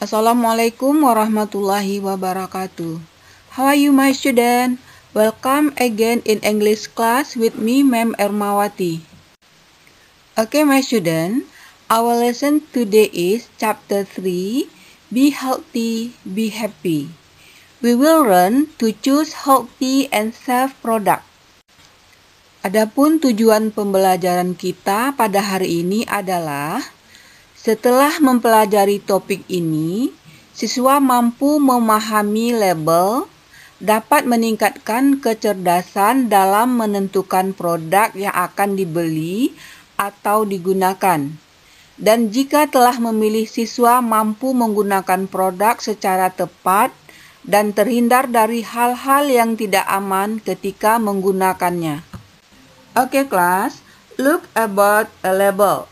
Assalamualaikum warahmatullahi wabarakatuh. How are you, my student? Welcome again in English class with me, Ma'am Ermawati. Okay, my student, our lesson today is chapter 3, Be Healthy, Be Happy. We will learn to choose healthy and safe product. Adapun tujuan pembelajaran kita pada hari ini adalah setelah mempelajari topik ini, siswa mampu memahami label, dapat meningkatkan kecerdasan dalam menentukan produk yang akan dibeli atau digunakan. Dan jika telah memilih, siswa mampu menggunakan produk secara tepat dan terhindar dari hal-hal yang tidak aman ketika menggunakannya. Okay, class, look about a label.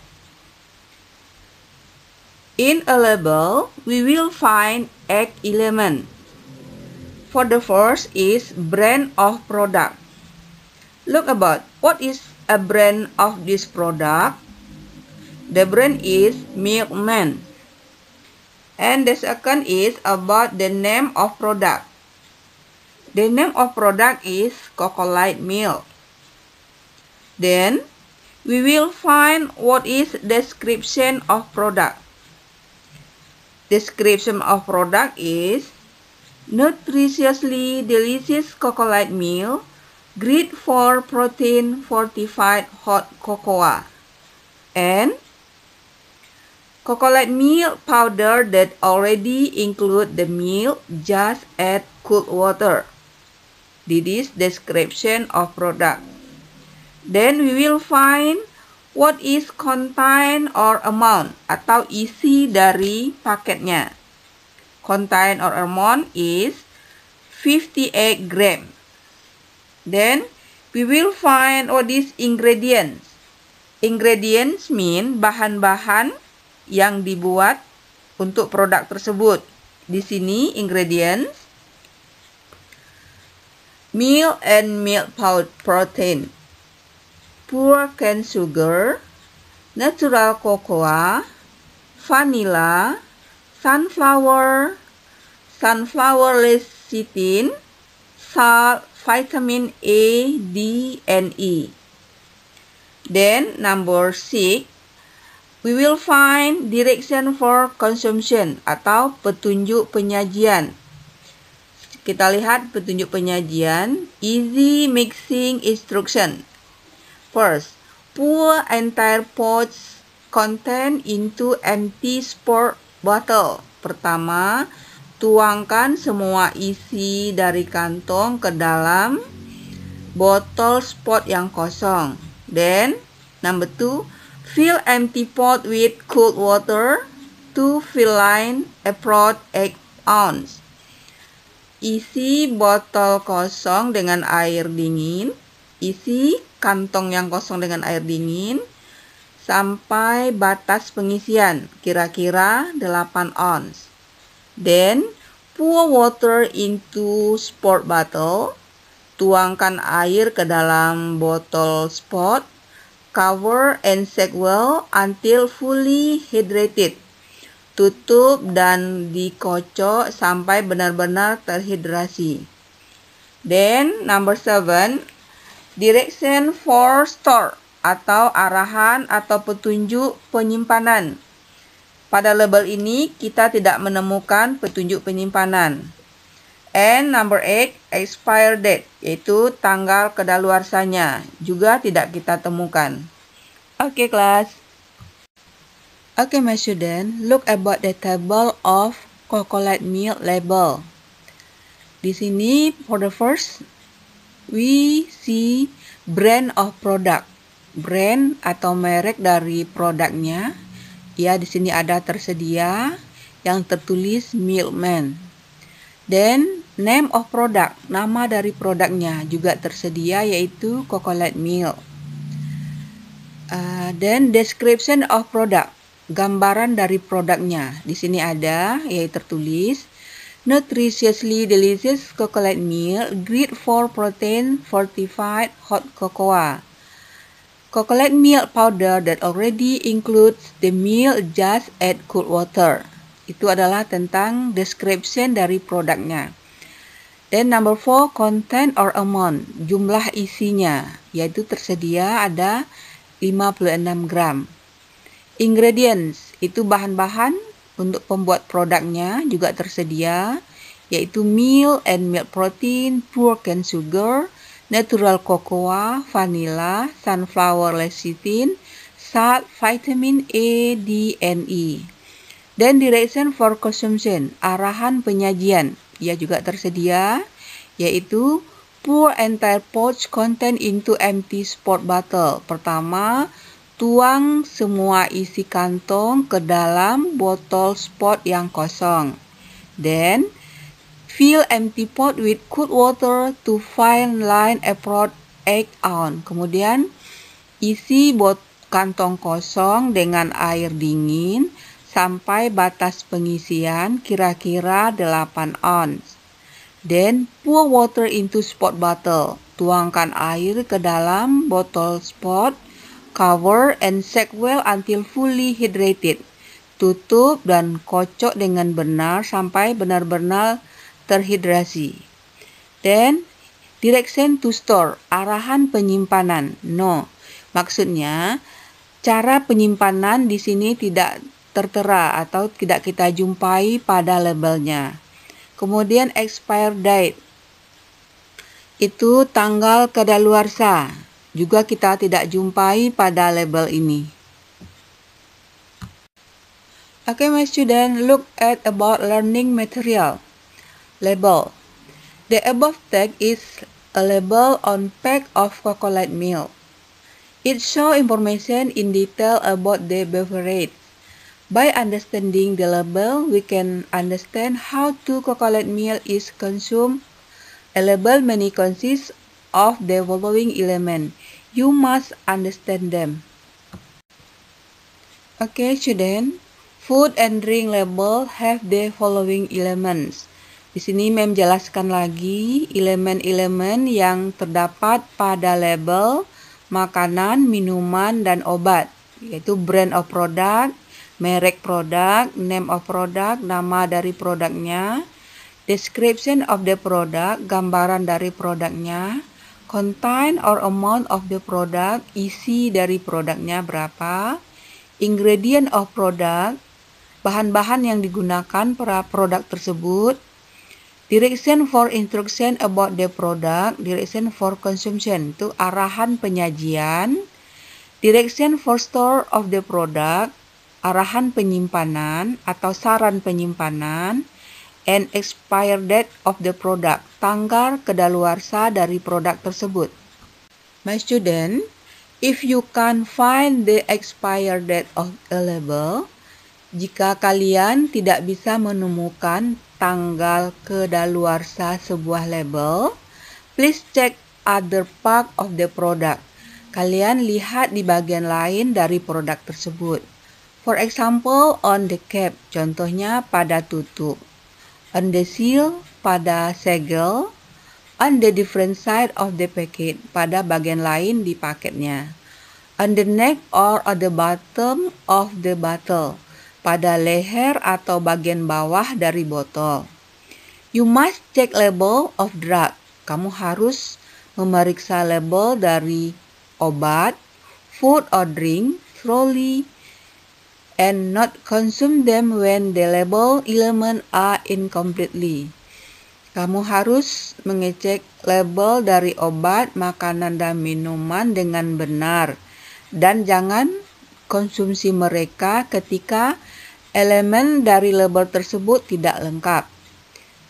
In a label, we will find 8 elements. For the first is brand of product. Look about what is a brand of this product. The brand is Milkman. And the second is about the name of product. The name of product is Cocoa-Light Milk. Then, we will find what is description of product. Description of product is nutritiously delicious cocoa-light milk, great for protein fortified hot cocoa, and cocoa-light milk powder that already include the milk, just add cold water. This is description of product. Then we will find what is contain or amount atau isi dari paketnya. Contain or amount is 58 gram. Then we will find what is ingredients. Ingredients mean bahan-bahan yang dibuat untuk produk tersebut. Di sini ingredients milk and milk protein, pure cane sugar, natural cocoa, vanilla, sunflower lecithin, salt, vitamin A, D, and E. Then number 6, we will find direction for consumption atau petunjuk penyajian. Kita lihat petunjuk penyajian, easy mixing instruction. First, pour entire pots contain into empty sport bottle. Pertama, tuangkan semua isi dari kantong ke dalam botol sport yang kosong. Then, number 2, fill empty pot with cold water to fill line about 8 ounce. Isi botol kosong dengan air dingin. Isi kantong yang kosong dengan air dingin sampai batas pengisian, kira-kira 8 ounce. Then, pour water into sport bottle. Tuangkan air ke dalam botol sport. Cover and shake well until fully hydrated. Tutup dan dikocok sampai benar-benar terhidrasi. Then, number 7, direction for store atau arahan atau petunjuk penyimpanan. Pada label ini kita tidak menemukan petunjuk penyimpanan. And number 8, expire date, yaitu tanggal kadaluarsanya, juga tidak kita temukan. Okay, class. Okay, my student, look about the table of Cocoa-Light Milk label. Di sini, for the first, we see brand of product. Brand atau merek dari produknya. Ya, di sini ada tersedia yang tertulis Milkman. Then, name of product, nama dari produknya juga tersedia yaitu Cocoa-Light Milk. Then, description of product, gambaran dari produknya. Di sini ada yaitu tertulis nutritiously delicious cocoa-light milk, great for protein fortified hot cocoa. Cocoa-Light milk powder that already includes the milk, just add cold water. Itu adalah tentang description dari produknya. Then number 4, content or amount, jumlah isinya, yaitu tersedia ada 56 gram. Ingredients, itu bahan-bahan untuk pembuat produknya juga tersedia, yaitu milk and milk protein, pure cane sugar, natural cocoa, vanilla, sunflower lecithin, salt, vitamin A, D, and E. Dan direction for consumption, arahan penyajian, ia juga tersedia, yaitu pour entire pouch content into empty sport bottle. Pertama, tuang semua isi kantong ke dalam botol sport yang kosong. Then, fill empty pot with cool water to fine line about 8 ounce. Kemudian, isi kantong kosong dengan air dingin sampai batas pengisian kira-kira 8 ounce. Then, pour water into sport bottle. Tuangkan air ke dalam botol sport, cover and shake well until fully hydrated. Tutup dan kocok dengan benar sampai benar-benar terhidrasi. Then, direction to store, arahan penyimpanan. No, maksudnya cara penyimpanan di sini tidak tertera atau tidak kita jumpai pada labelnya. Kemudian expire date, itu tanggal kadaluarsa, juga kita tidak jumpai pada label ini. Okay, my student, look at about learning material. Label. The above text is a label on pack of coconut milk. It shows information in detail about the beverage. By understanding the label, we can understand how coconut milk is consumed. A label may consist of the following elements. You must understand them. Okay, student. Food and drink label have the following elements. Di sini Mem jelaskan lagi elemen-elemen yang terdapat pada label makanan, minuman, dan obat, yaitu brand of product, merek produk, name of product, nama dari produknya, description of the product, gambaran dari produknya, content or amount of the product, isi dari produknya berapa, ingredient of product, bahan-bahan yang digunakan pada produk tersebut, direction for instruction about the product, direction for consumption, itu arahan penyajian, direction for store of the product, arahan penyimpanan atau saran penyimpanan, and expire date of the product, tanggal kadaluarsa dari produk tersebut. My student, if you can't find the expire date of a label, jika kalian tidak bisa menemukan tanggal kadaluarsa sebuah label, please check other part of the product. Kalian lihat di bagian lain dari produk tersebut. For example, on the cap, contohnya pada tutup. On the seal, pada segel. On the different side of the packet, pada bagian lain di paketnya. On the neck or on the bottom of the bottle, pada leher atau bagian bawah dari botol. You must check label of drug. Kamu harus memeriksa label dari obat, food or drink, thoroughly, and not consume them when the label element are incompletely. Kamu harus mengecek label dari obat, makanan, dan minuman dengan benar. Dan jangan konsumsi mereka ketika elemen dari label tersebut tidak lengkap.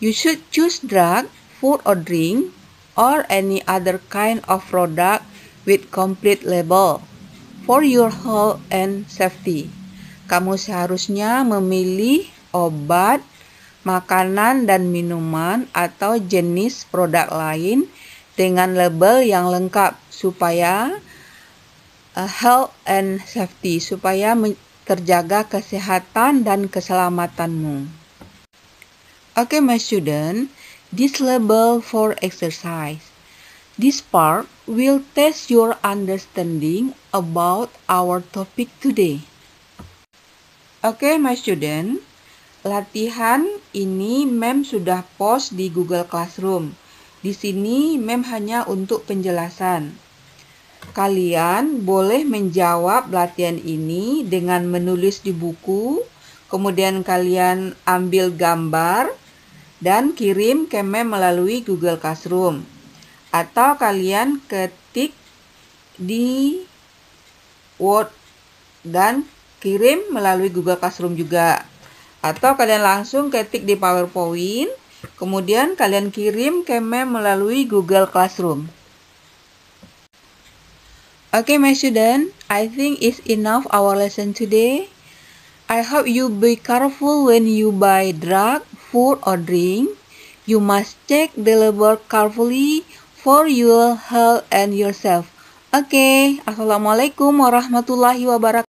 You should choose drug, food or drink, or any other kind of product with complete label for your health and safety. Kamu seharusnya memilih obat, makanan, dan minuman atau jenis produk lain dengan label yang lengkap supaya health and safety, supaya terjaga kesehatan dan keselamatanmu. Okay, my student, this label for exercise. This part will test your understanding about our topic today. Okay, my student, Latihan ini Mem sudah post di Google Classroom. Di sini Mem hanya untuk penjelasan. Kalian boleh menjawab latihan ini dengan menulis di buku, kemudian kalian ambil gambar dan kirim ke Mem melalui Google Classroom. Atau kalian ketik di Word dan kirim melalui Google Classroom juga. Atau kalian langsung ketik di PowerPoint, kemudian kalian kirim ke Mem melalui Google Classroom. Okay, my student, I think it's enough our lesson today. I hope you be careful when you buy drug, food, or drink. You must check the label carefully for your health and yourself. Okay, Assalamualaikum warahmatullahi wabarakatuh.